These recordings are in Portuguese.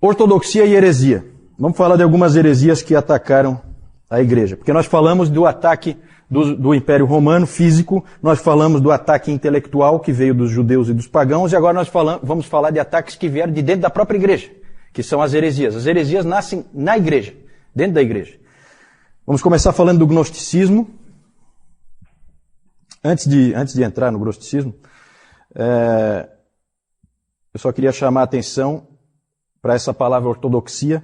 Ortodoxia e heresia. Vamos falar de algumas heresias que atacaram a igreja. Porque nós falamos do ataque do Império Romano físico, nós falamos do ataque intelectual que veio dos judeus e dos pagãos, e agora nós vamos falar de ataques que vieram de dentro da própria igreja, que são as heresias. As heresias nascem na igreja, dentro da igreja. Vamos começar falando do gnosticismo. Antes de entrar no gnosticismo, eu só queria chamar a atenção para essa palavra ortodoxia.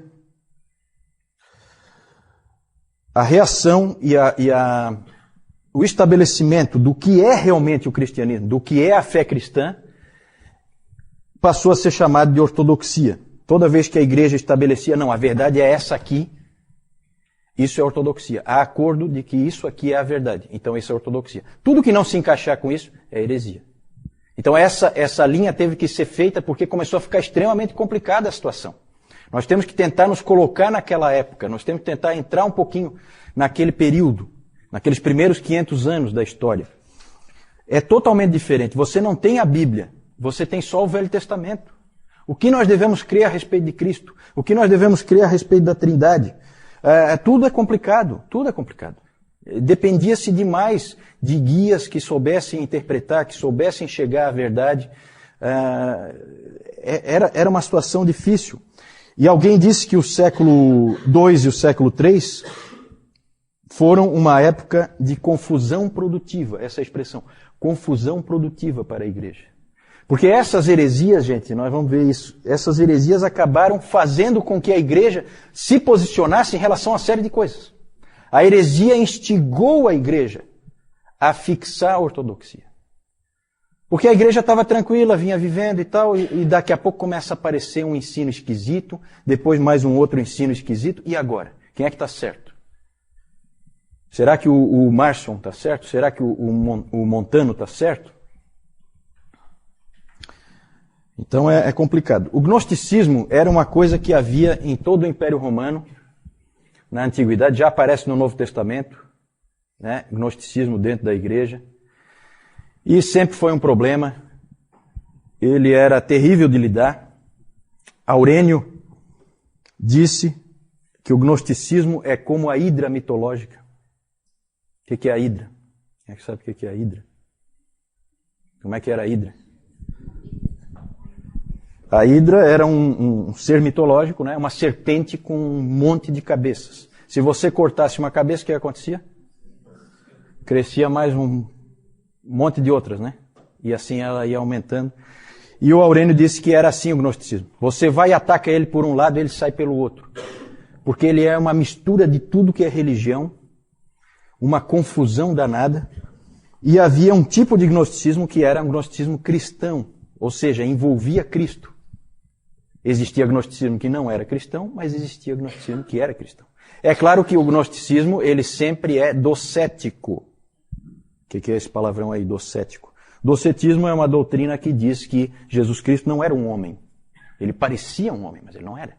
A reação e o estabelecimento do que é realmente o cristianismo, do que é a fé cristã, passou a ser chamado de ortodoxia. Toda vez que a igreja estabelecia, não, a verdade é essa aqui, isso é ortodoxia. Há acordo de que isso aqui é a verdade. Então isso é ortodoxia. Tudo que não se encaixar com isso é heresia. Então essa linha teve que ser feita porque começou a ficar extremamente complicada a situação. Nós temos que tentar nos colocar naquela época, nós temos que tentar entrar um pouquinho naquele período, naqueles primeiros 500 anos da história. É totalmente diferente. Você não tem a Bíblia, você tem só o Velho Testamento. O que nós devemos crer a respeito de Cristo? O que nós devemos crer a respeito da Trindade? Tudo é complicado, tudo é complicado. Dependia-se demais de guias que soubessem interpretar, que soubessem chegar à verdade. Era uma situação difícil. E alguém disse que o século II e o século III foram uma época de confusão produtiva, essa é a expressão, confusão produtiva para a igreja. Porque essas heresias, gente, nós vamos ver isso, essas heresias acabaram fazendo com que a igreja se posicionasse em relação a uma série de coisas. A heresia instigou a igreja a fixar a ortodoxia. Porque a igreja estava tranquila, vinha vivendo e tal, e daqui a pouco começa a aparecer um ensino esquisito, depois mais um outro ensino esquisito, e agora? Quem é que está certo? Será que o Marson está certo? Será que o Montano está certo? Então é complicado. O gnosticismo era uma coisa que havia em todo o Império Romano, na Antiguidade, já aparece no Novo Testamento, né? Gnosticismo dentro da igreja. E sempre foi um problema. Ele era terrível de lidar. Aurênio disse que o gnosticismo é como a hidra mitológica. O que é a hidra? Quem é que sabe o que é a hidra? Como é que era a hidra? A hidra era um ser mitológico, né? Uma serpente com um monte de cabeças. Se você cortasse uma cabeça, o que acontecia? Crescia mais um monte de outras, né? E assim ela ia aumentando. E o Aurênio disse que era assim o gnosticismo. Você vai e ataca ele por um lado, ele sai pelo outro. Porque ele é uma mistura de tudo que é religião, uma confusão danada. E havia um tipo de gnosticismo que era um gnosticismo cristão, ou seja, envolvia Cristo. Existia gnosticismo que não era cristão, mas existia gnosticismo que era cristão. É claro que o gnosticismo, ele sempre é docético. O que é esse palavrão aí, docético? Docetismo é uma doutrina que diz que Jesus Cristo não era um homem. Ele parecia um homem, mas ele não era.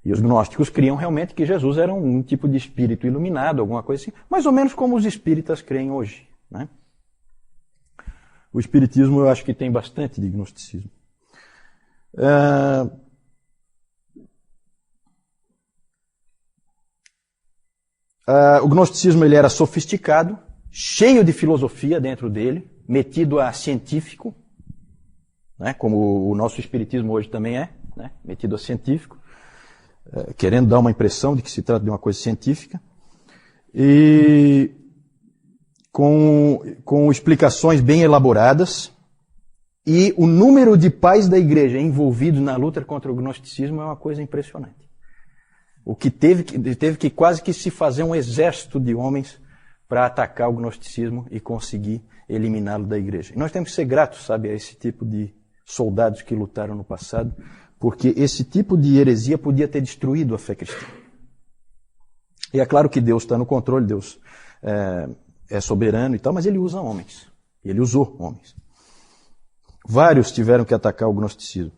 E os gnósticos criam realmente que Jesus era um tipo de espírito iluminado, alguma coisa assim, mais ou menos como os espíritas creem hoje, né? O espiritismo eu acho que tem bastante de gnosticismo. O gnosticismo ele era sofisticado, cheio de filosofia dentro dele, metido a científico, né, como o nosso espiritismo hoje também é, né, metido a científico, querendo dar uma impressão de que se trata de uma coisa científica, e com explicações bem elaboradas, e o número de pais da igreja envolvidos na luta contra o gnosticismo é uma coisa impressionante. O que teve que quase que se fazer um exército de homens para atacar o gnosticismo e conseguir eliminá-lo da igreja. E nós temos que ser gratos, sabe, a esse tipo de soldados que lutaram no passado, porque esse tipo de heresia podia ter destruído a fé cristã. E é claro que Deus está no controle, Deus é soberano e tal, mas ele usa homens. Ele usou homens. Vários tiveram que atacar o gnosticismo.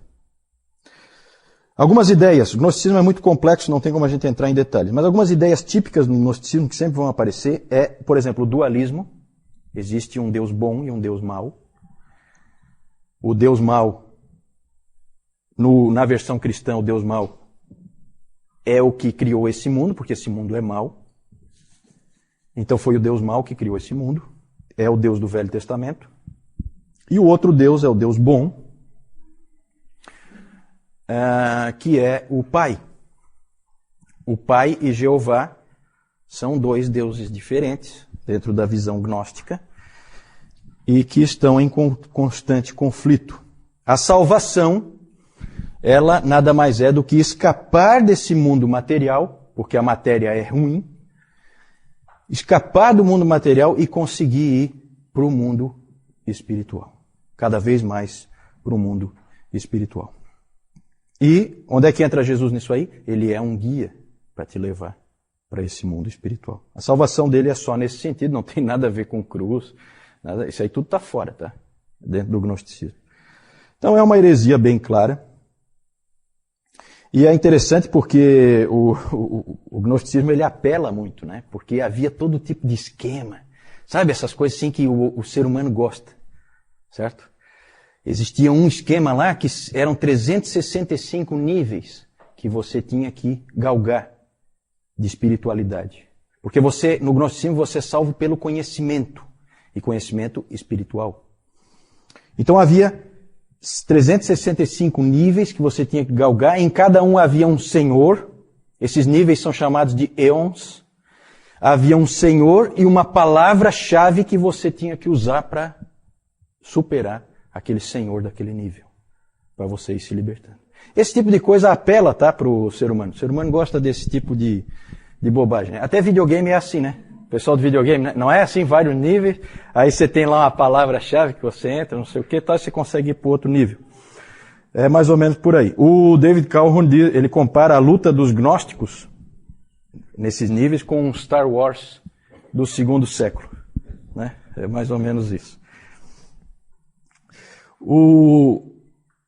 Algumas ideias, o gnosticismo é muito complexo, não tem como a gente entrar em detalhes, mas algumas ideias típicas do gnosticismo que sempre vão aparecer é, por exemplo, o dualismo. Existe um Deus bom e um Deus mau. O Deus mau Na versão cristã, o Deus mau é o que criou esse mundo, porque esse mundo é mau. Então foi o Deus mau que criou esse mundo. É o Deus do Velho Testamento. E o outro Deus é o Deus bom, que é o Pai. O Pai e Jeová são dois deuses diferentes dentro da visão gnóstica e que estão em constante conflito. A salvação, ela nada mais é do que escapar desse mundo material, porque a matéria é ruim, escapar do mundo material e conseguir ir para o mundo espiritual. Cada vez mais para o mundo espiritual. E onde é que entra Jesus nisso aí? Ele é um guia para te levar para esse mundo espiritual. A salvação dele é só nesse sentido, não tem nada a ver com cruz, nada, isso aí tudo está fora, tá? Dentro do gnosticismo. Então é uma heresia bem clara. E é interessante porque o gnosticismo ele apela muito, né? Porque havia todo tipo de esquema. Sabe essas coisas assim que o ser humano gosta, certo? Existia um esquema lá que eram 365 níveis que você tinha que galgar de espiritualidade. Porque no gnosticismo você é salvo pelo conhecimento, e conhecimento espiritual. Então havia 365 níveis que você tinha que galgar, em cada um havia um senhor, esses níveis são chamados de eons, havia um senhor e uma palavra-chave que você tinha que usar para superar aquele senhor daquele nível, para você ir se libertando. Esse tipo de coisa apela, tá, para o ser humano. O ser humano gosta desse tipo de bobagem. Até videogame é assim, né? O pessoal do videogame, né? Não é assim, vários níveis, aí você tem lá uma palavra-chave que você entra, não sei o que, tal, e você consegue ir para outro nível. É mais ou menos por aí. O David Calhoun, ele compara a luta dos gnósticos nesses níveis com Star Wars do 2º século, né? É mais ou menos isso.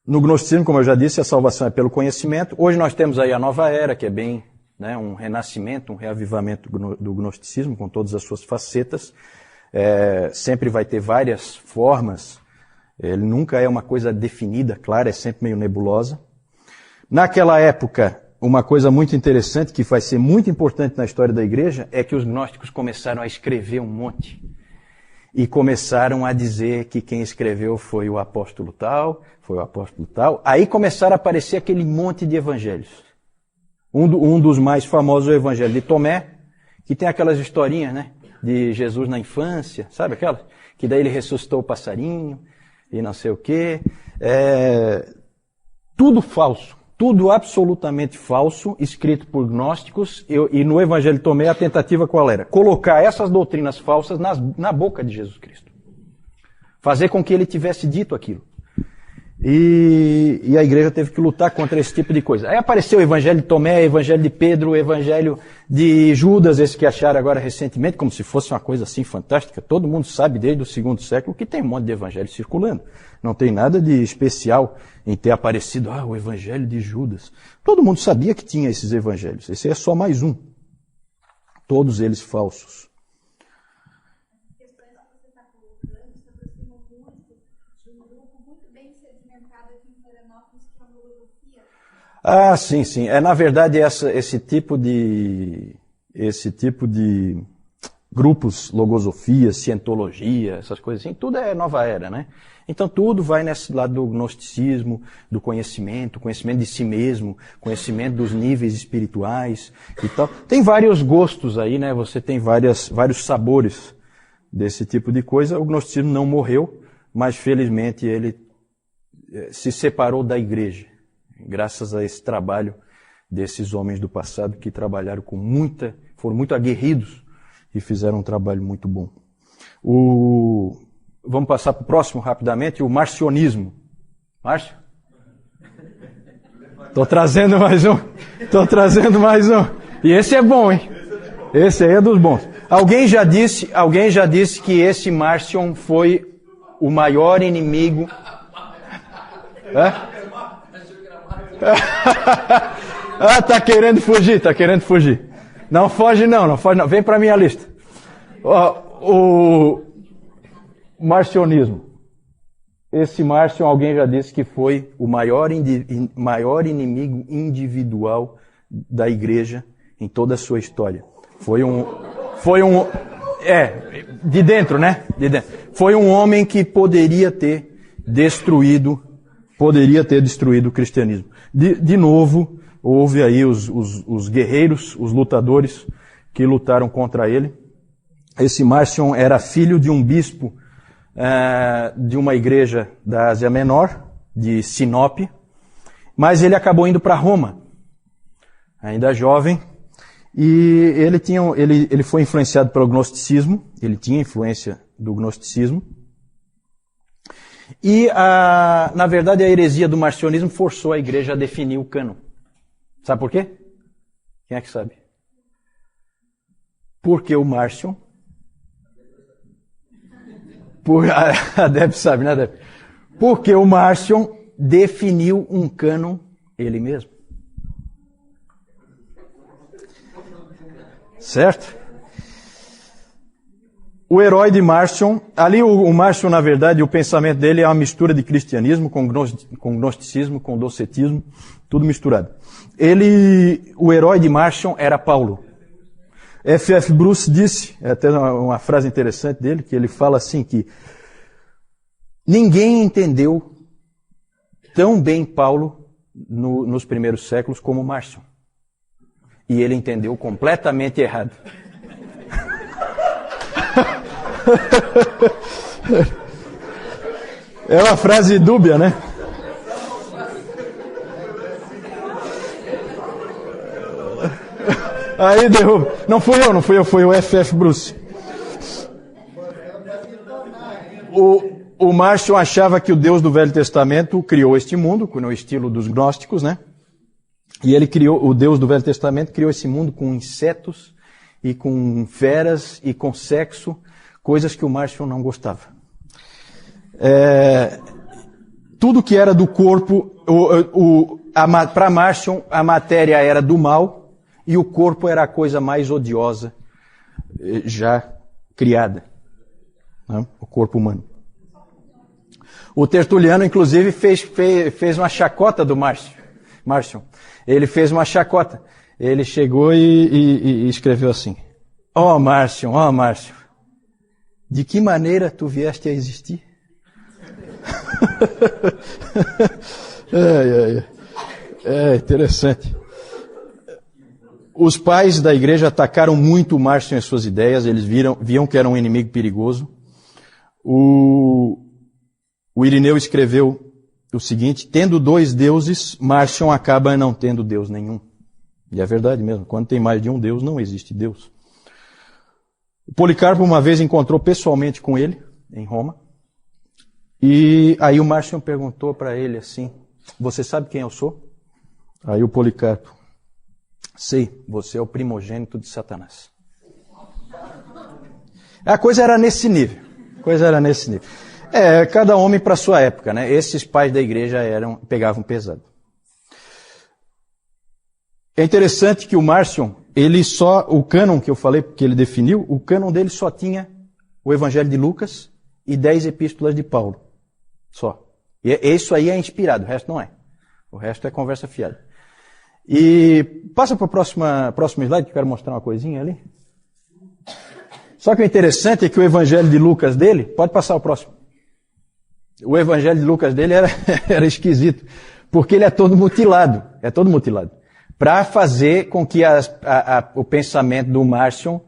No gnosticismo, como eu já disse, a salvação é pelo conhecimento. Hoje nós temos aí a nova era, que é bem, né, um renascimento, um reavivamento do gnosticismo, com todas as suas facetas. Sempre vai ter várias formas. Ele nunca é uma coisa definida, clara, é sempre meio nebulosa. Naquela época, uma coisa muito interessante, que vai ser muito importante na história da igreja, é que os gnósticos começaram a escrever um monte. E começaram a dizer que quem escreveu foi o apóstolo tal, foi o apóstolo tal. Aí começaram a aparecer aquele monte de evangelhos. Um dos mais famosos é o evangelho de Tomé, que tem aquelas historinhas, né, de Jesus na infância, sabe aquelas? Que daí ele ressuscitou o passarinho e não sei o quê. Tudo falso. Tudo absolutamente falso, escrito por gnósticos, e no Evangelho de Tomé a tentativa qual era? Colocar essas doutrinas falsas na boca de Jesus Cristo. Fazer com que ele tivesse dito aquilo. E a igreja teve que lutar contra esse tipo de coisa. Aí apareceu o Evangelho de Tomé, o Evangelho de Pedro, o Evangelho de Judas, esse que acharam agora recentemente, como se fosse uma coisa assim fantástica. Todo mundo sabe desde o 2º século que tem um monte de evangelho circulando. Não tem nada de especial em ter aparecido, o Evangelho de Judas. Todo mundo sabia que tinha esses evangelhos. Esse é só mais um. Todos eles falsos. Sim, sim. Na verdade, esse tipo de grupos, logosofia, cientologia, essas coisas assim, tudo é nova era, né? Então tudo vai nesse lado do gnosticismo, do conhecimento de si mesmo, conhecimento dos níveis espirituais e tal. Tem vários gostos aí, né? Você tem vários sabores desse tipo de coisa. O gnosticismo não morreu, mas felizmente ele se separou da igreja, graças a esse trabalho desses homens do passado que trabalharam foram muito aguerridos e fizeram um trabalho muito bom. Vamos passar para o próximo rapidamente, o marcionismo. Márcio? Estou trazendo mais um. E esse é bom, hein? Esse aí é dos bons. Alguém já disse que esse Marcion foi o maior inimigo. Tá querendo fugir. Não foge não. Vem para minha lista. O marcionismo. esse Márcio, alguém já disse que foi o maior inimigo individual da igreja em toda a sua história. De dentro, né? De dentro. Foi um homem que poderia ter destruído o cristianismo. De novo, houve aí os guerreiros, os lutadores que lutaram contra ele. Esse Márcio era filho de um bispo de uma igreja da Ásia Menor, de Sinop, mas ele acabou indo para Roma, ainda jovem, e ele foi influenciado pelo gnosticismo, ele tinha influência do gnosticismo, e na verdade a heresia do marcionismo forçou a igreja a definir o cânon. Sabe por quê? Quem é que sabe? Porque o Márcio... A Deb sabe, né, Deb? Porque o Márcio definiu um cânon ele mesmo. Certo? O herói de Márcio, ali o Márcio, na verdade, o pensamento dele é uma mistura de cristianismo com gnosticismo, com docetismo, tudo misturado. O herói de Márcio era Paulo. F.F. Bruce disse, é até uma frase interessante dele, que ele fala assim que ninguém entendeu tão bem Paulo nos primeiros séculos como Márcio. E ele entendeu completamente errado. É uma frase dúbia, né? Aí derruba. Não fui eu, foi o F.F. Bruce. O Márcio achava que o Deus do Velho Testamento criou este mundo, no estilo dos gnósticos, né? E o Deus do Velho Testamento criou esse mundo com insetos e com feras e com sexo, coisas que o Márcio não gostava. Tudo que era do corpo, para Márcio, a matéria era do mal, e o corpo era a coisa mais odiosa já criada, né? O corpo humano. O Tertuliano, inclusive, fez uma chacota do Márcio. Ele fez uma chacota. Ele chegou e escreveu assim: Ó Márcio, de que maneira tu vieste a existir? É interessante. Os pais da igreja atacaram muito o Márcio em suas ideias, eles viam que era um inimigo perigoso. O Irineu escreveu o seguinte: tendo dois deuses, Márcio acaba não tendo Deus nenhum. E é verdade mesmo, quando tem mais de um Deus, não existe Deus. O Policarpo uma vez encontrou pessoalmente com ele, em Roma, e aí o Márcio perguntou para ele assim: você sabe quem eu sou? Aí o Policarpo: sei, você é o primogênito de Satanás. A coisa era nesse nível. Cada homem para sua época, né? Esses pais da igreja pegavam pesado. É interessante que o Márcio, o cânon que eu falei, que ele definiu, o cânon dele só tinha o Evangelho de Lucas e 10 epístolas de Paulo. Só. E isso aí é inspirado, o resto não é. O resto é conversa fiada. E passa para o próximo slide, que eu quero mostrar uma coisinha ali. Só que o interessante é que o Evangelho de Lucas dele, pode passar o próximo. O Evangelho de Lucas dele era esquisito, porque ele é todo mutilado. Para fazer com que o pensamento do Márcio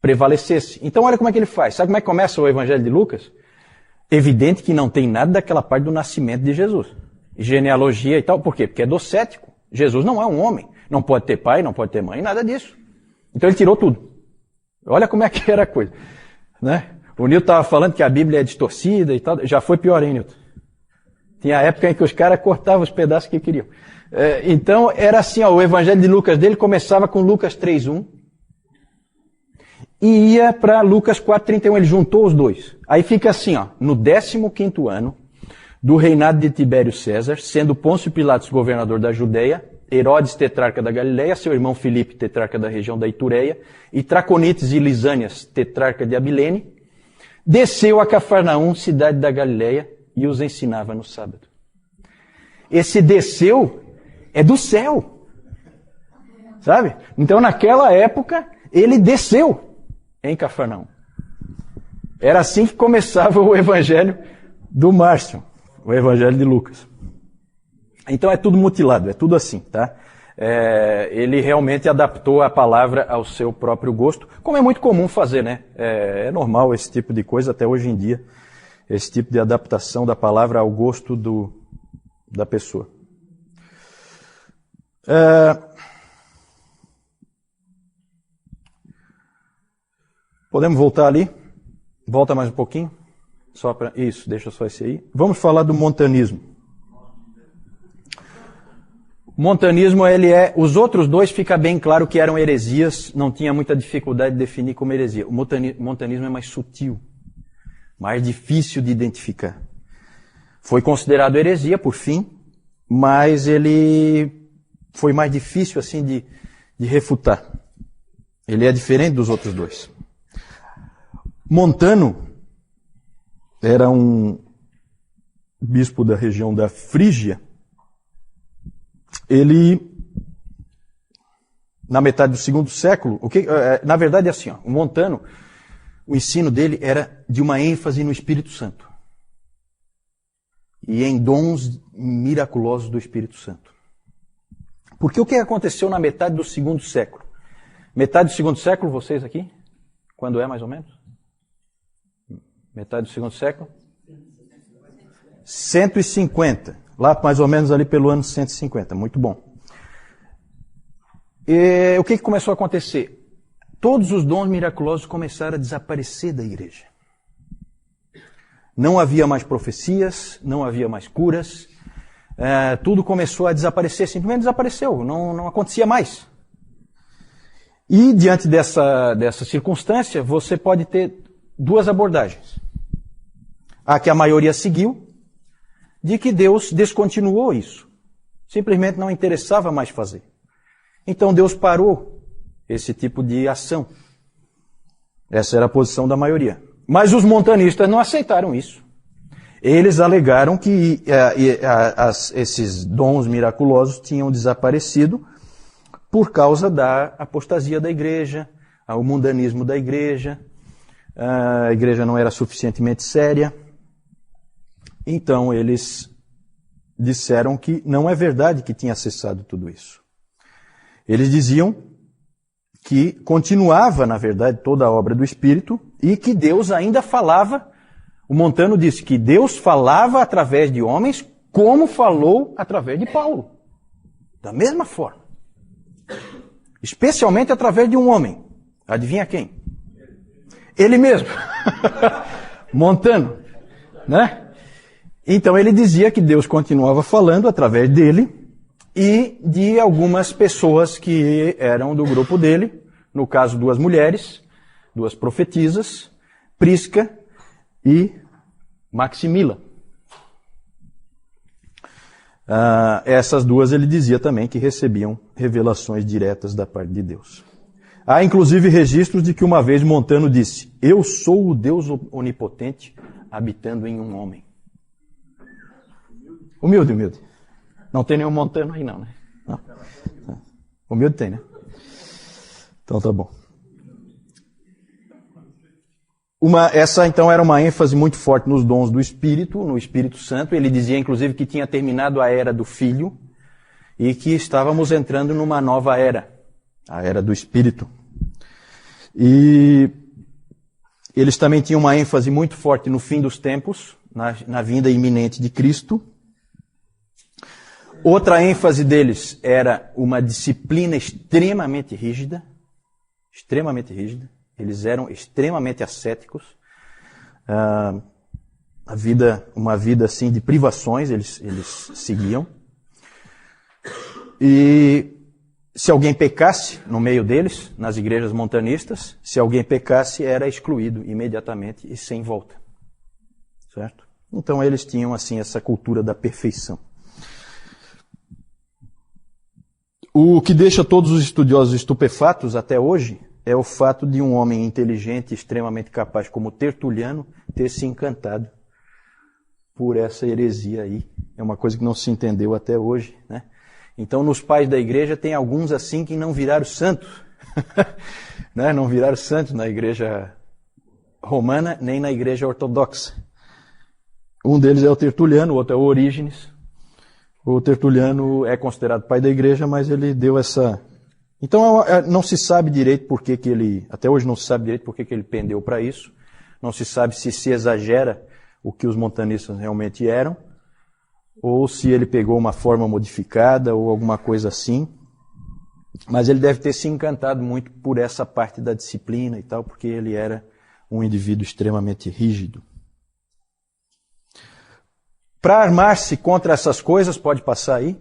prevalecesse. Então olha como é que ele faz. Sabe como é que começa o Evangelho de Lucas? Evidente que não tem nada daquela parte do nascimento de Jesus. Genealogia e tal. Por quê? Porque é docético. Jesus não é um homem. Não pode ter pai, não pode ter mãe, nada disso. Então ele tirou tudo. Olha como é que era a coisa. Né? O Nilton estava falando que a Bíblia é distorcida e tal. Já foi pior, hein, Nilton? Tinha época em que os caras cortavam os pedaços que queriam. Então era assim, o Evangelho de Lucas dele começava com Lucas 3:1 e ia para Lucas 4:31. Ele juntou os dois. Aí fica assim, no 15º ano do reinado de Tibério César, sendo Pôncio Pilatos governador da Judeia, Herodes tetrarca da Galileia, seu irmão Filipe tetrarca da região da Itureia, e Traconites e Lisânias tetrarca de Abilene, desceu a Cafarnaum, cidade da Galileia, e os ensinava no sábado. Esse desceu é do céu. Sabe? Então, naquela época, ele desceu em Cafarnaum. Era assim que começava o evangelho do Márcio, o evangelho de Lucas. Então, é tudo mutilado, é tudo assim, tá? Ele realmente adaptou a palavra ao seu próprio gosto, como é muito comum fazer, né? É normal esse tipo de coisa até hoje em dia, esse tipo de adaptação da palavra ao gosto da pessoa. Podemos voltar ali? Volta mais um pouquinho? Isso, deixa só esse aí. Vamos falar do montanismo. O montanismo, os outros dois fica bem claro que eram heresias, não tinha muita dificuldade de definir como heresia. O montanismo é mais sutil, mais difícil de identificar. Foi considerado heresia, por fim, mas ele foi mais difícil assim de refutar. Ele é diferente dos outros dois. Montano era um bispo da região da Frígia. Ele, na metade do segundo século, na verdade é assim, o Montano, o ensino dele era de uma ênfase no Espírito Santo e em dons miraculosos do Espírito Santo. Porque o que aconteceu na metade do segundo século? Metade do segundo século, vocês aqui? Quando é mais ou menos? Metade do segundo século? 150. Lá mais ou menos ali pelo ano 150. Muito bom. E o que começou a acontecer? Todos os dons miraculosos começaram a desaparecer da igreja. Não havia mais profecias, não havia mais curas. Tudo começou a desaparecer, simplesmente desapareceu, não acontecia mais. E diante dessa circunstância, você pode ter duas abordagens. A que a maioria seguiu, de que Deus descontinuou isso. Simplesmente não interessava mais fazer. Então Deus parou esse tipo de ação. Essa era a posição da maioria. Mas os montanistas não aceitaram isso. Eles alegaram que esses dons miraculosos tinham desaparecido por causa da apostasia da igreja, o mundanismo da igreja. A igreja não era suficientemente séria. Então eles disseram que não é verdade que tinha cessado tudo isso. Eles diziam que continuava, na verdade, toda a obra do Espírito e que Deus ainda falava. O Montano disse que Deus falava através de homens como falou através de Paulo. Da mesma forma. Especialmente através de um homem. Adivinha quem? Ele mesmo. Montano. Né? Então ele dizia que Deus continuava falando através dele e de algumas pessoas que eram do grupo dele, no caso duas mulheres, duas profetisas, Prisca e Maximila. Essas duas ele dizia também que recebiam revelações diretas da parte de Deus. Há inclusive registros de que uma vez Montano disse: "Eu sou o Deus onipotente habitando em um homem." Humilde, humilde. Não tem nenhum Montano aí não, né? Não. Humilde tem, né? Então tá bom. Essa então era uma ênfase muito forte nos dons do Espírito, no Espírito Santo. Ele dizia inclusive que tinha terminado a era do Filho e que estávamos entrando numa nova era, a era do Espírito. E eles também tinham uma ênfase muito forte no fim dos tempos, na vinda iminente de Cristo. Outra ênfase deles era uma disciplina extremamente rígida. Extremamente rígida. Eles eram extremamente ascéticos. Uma vida assim de privações eles seguiam. E se alguém pecasse no meio deles, nas igrejas montanistas, se alguém pecasse era excluído imediatamente e sem volta. Certo? Então eles tinham assim essa cultura da perfeição. O que deixa todos os estudiosos estupefatos até hoje é o fato de um homem inteligente, extremamente capaz como Tertuliano, ter se encantado por essa heresia aí. É uma coisa que não se entendeu até hoje, né? Então, nos pais da igreja tem alguns assim que não viraram santos. Né? Não viraram santos na igreja romana, nem na igreja ortodoxa. Um deles é o Tertuliano, o outro é o Orígenes. O Tertuliano é considerado pai da igreja, mas ele deu essa... Então, não se sabe direito por que ele... Até hoje não se sabe direito por que ele pendeu para isso. Não se sabe se exagera o que os montanistas realmente eram, ou se ele pegou uma forma modificada, ou alguma coisa assim. Mas ele deve ter se encantado muito por essa parte da disciplina e tal, porque ele era um indivíduo extremamente rígido. Para armar-se contra essas coisas, pode passar aí.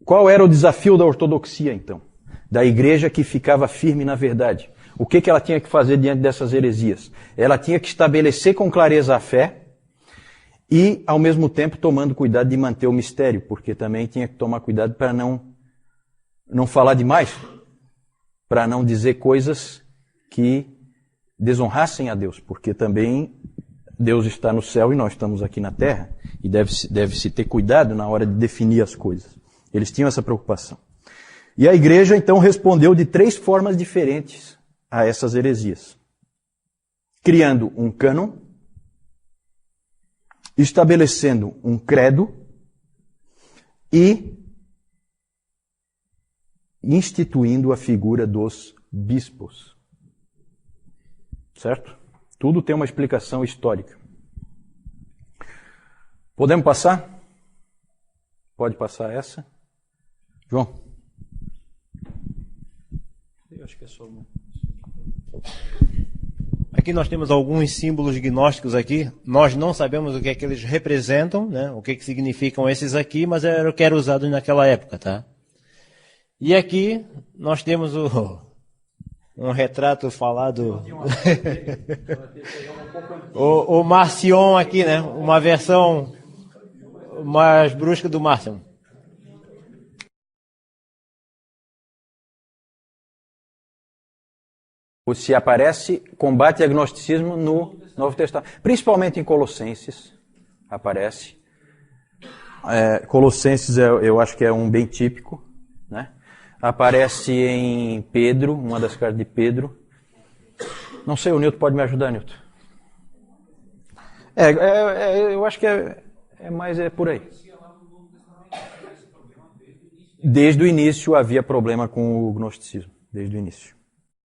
Qual era o desafio da ortodoxia, então? Da igreja que ficava firme na verdade. O que ela tinha que fazer diante dessas heresias? Ela tinha que estabelecer com clareza a fé e, ao mesmo tempo, tomando cuidado de manter o mistério, porque também tinha que tomar cuidado para não falar demais, para não dizer coisas que desonrassem a Deus, porque também Deus está no céu e nós estamos aqui na terra, e deve-se ter cuidado na hora de definir as coisas. Eles tinham essa preocupação. E a igreja, então, respondeu de 3 formas diferentes a essas heresias. Criando um cânon, estabelecendo um credo e instituindo a figura dos bispos. Certo? Tudo tem uma explicação histórica. Podemos passar? Pode passar essa. João? Eu acho que é só uma. Aqui nós temos alguns símbolos gnósticos aqui. Nós não sabemos o que é que eles representam, né? O que significam esses aqui, mas era o que era usado naquela época, tá? E aqui nós temos um retrato falado... o Marcion aqui, né? Uma versão mais brusca do Marcion. Se aparece combate agnosticismo no Novo Testamento. Principalmente em Colossenses aparece. Colossenses eu acho que é um bem típico, né? Aparece em Pedro, uma das cartas de Pedro. Não sei, o Nilton pode me ajudar, Nilton? Eu acho que mais por aí. Desde o início havia problema com o gnosticismo. Desde o início.